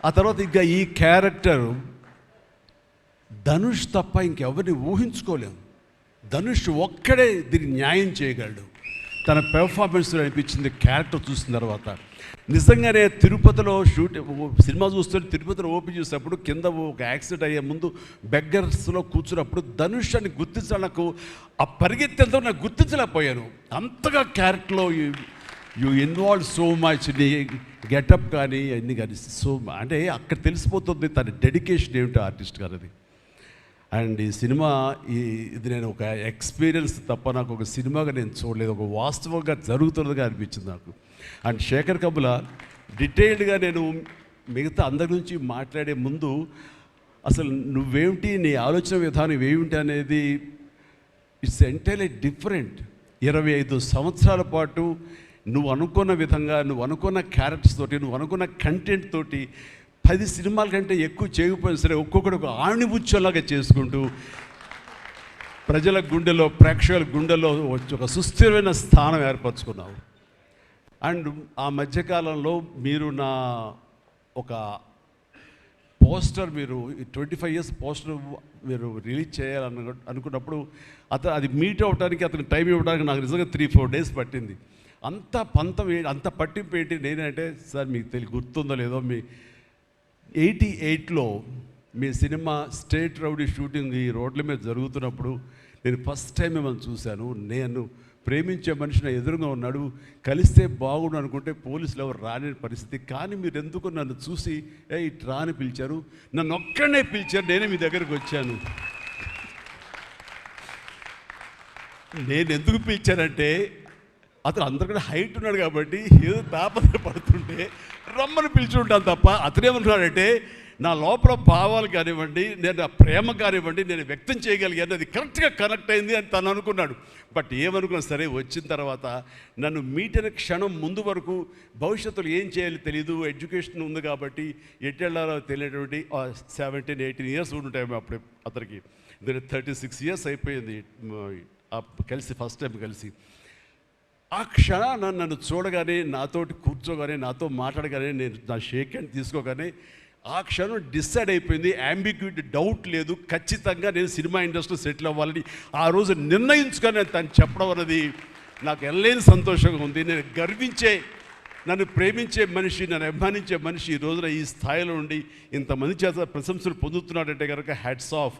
ఆ తర్వాత ఇంకా ఈ క్యారెక్టర్ ధనుష్ తప్ప ఇంకెవరిని ఊహించుకోలేము. ధనుష్ ఒక్కడే దీన్ని న్యాయం చేయగలడు. తన పెర్ఫార్మెన్స్లో అనిపించింది క్యారెక్టర్ చూసిన తర్వాత. నిజంగానే తిరుపతిలో సినిమా చూస్తుంటే తిరుపతిలో ఓపెన్ చేసినప్పుడు కింద ఒక యాక్సిడెంట్ అయ్యే ముందు బెగ్గర్స్లో కూర్చున్నప్పుడు ధనుష్ అని గుర్తించాలి. నాకు ఆ పరిగెత్తేంతో నాకు గుర్తించలేకపోయాను. అంతగా క్యారెక్టర్లో యూ ఇన్వాల్వ్ సో మచ్. నీ గెటప్ కానీ అన్నీ కానీ అంటే అక్కడ తెలిసిపోతుంది తన డెడికేషన్ ఏమిటో ఆర్టిస్ట్ గారు అది. అండ్ ఈ సినిమా ఇది నేను ఒక ఎక్స్పీరియన్స్ తప్ప నాకు ఒక సినిమాగా నేను చూడలేదు, ఒక వాస్తవంగా జరుగుతున్నదిగా అనిపించింది నాకు. అండ్ శేఖర్ కమ్ముల డీటెయిల్డ్గా నేను మిగతా అందరి నుంచి మాట్లాడే ముందు అసలు నువ్వేమిటి, నీ ఆలోచన విధానం ఏమిటి అనేది ఇట్స్ ఎంటైర్లీ డిఫరెంట్. 25 సంవత్సరాల పాటు నువ్వు అనుకున్న విధంగా, నువ్వు అనుకున్న క్యారెక్టర్స్ తోటి, నువ్వు అనుకున్న కంటెంట్ తోటి 10 సినిమాల కంటే ఎక్కువ చేయకపోయినా సరే ఒక్కొక్కటి ఒక ఆణిముత్యంలాగా చేసుకుంటూ ప్రజల గుండెలో, ప్రేక్షకుల గుండెలో ఒక సుస్థిరమైన స్థానం ఏర్పరచుకున్నావు. అండ్ ఆ మధ్యకాలంలో మీరు నా ఒక పోస్టర్, మీరు 25 years పోస్టర్ మీరు రిలీజ్ చేయాలనుకున్నప్పుడు అది మీట్ అవ్వడానికి, అతనికి టైం ఇవ్వడానికి నాకు నిజంగా 3-4 days పట్టింది. అంత పంతం, అంత పట్టింపు ఏంటి నేనంటే, సార్ మీకు గుర్తుందో లేదో, మీ 88లో మీ సినిమా స్టేట్ రౌడీ షూటింగ్ ఈ రోడ్ల మీద జరుగుతున్నప్పుడు నేను ఫస్ట్ టైం మిమ్మల్ని చూశాను. నేను ప్రేమించే మనిషి నా ఎదురుగా ఉన్నాడు, కలిస్తే బాగుండు అనుకుంటే పోలీసులు ఎవరు రాని పరిస్థితి. కానీ మీరు ఎందుకు నన్ను చూసి ఇటు రాని పిలిచారు, నన్ను ఒక్కడనే పిలిచారు, నేనే మీ దగ్గరికి వచ్చాను. నేను ఎందుకు పిలిచానంటే అతను అందరికన్నా హైట్ ఉన్నాడు కాబట్టి ఏదో తాపత్ర పడుతుంటే రమ్మని పిలిచుంటాను తప్ప అతనేమన్నాడంటే నా లోపల భావాలు కానివ్వండి, నేను నా ప్రేమ కానివ్వండి నేను వ్యక్తం చేయగలిగాను, అది కరెక్ట్గా కనెక్ట్ అయింది అని తను అనుకున్నాడు. బట్ ఏమనుకున్నా సరే వచ్చిన తర్వాత నన్ను మీట్ అయిన క్షణం ముందు వరకు భవిష్యత్తులో ఏం చేయాలో తెలియదు, ఎడ్యుకేషన్ ఉంది కాబట్టి ఎట్టెళ్ళాలో తెలియటువంటి 17-18 years ఉంటాయి అప్పుడు అతనికి. 36 years అయిపోయింది కలిసి, ఫస్ట్ టైం కలిసి. ఆ క్షణాన నన్ను చూడగానే, నాతోటి కూర్చోగానే, నాతో మాట్లాడగానే, నేను నా షేక్ హ్యాండ్ తీసుకోగానే ఆ క్షణం డిసైడ్ అయిపోయింది. యాంబిగ్యూటీ, డౌట్ లేదు, ఖచ్చితంగా నేను సినిమా ఇండస్ట్రీలో సెటిల్ అవ్వాలని ఆ రోజు నిర్ణయించుకొని తను చెప్పడం అన్నది నాకు ఎనలేని సంతోషంగా ఉంది. నేను గర్వించే, నన్ను ప్రేమించే మనిషి, నన్ను అభిమానించే మనిషి ఈ రోజున ఈ స్థాయిలో ఉండి ఇంతమంది చేత ప్రశంసలు పొందుతున్నాడంటే కనుక హ్యాట్స్ ఆఫ్.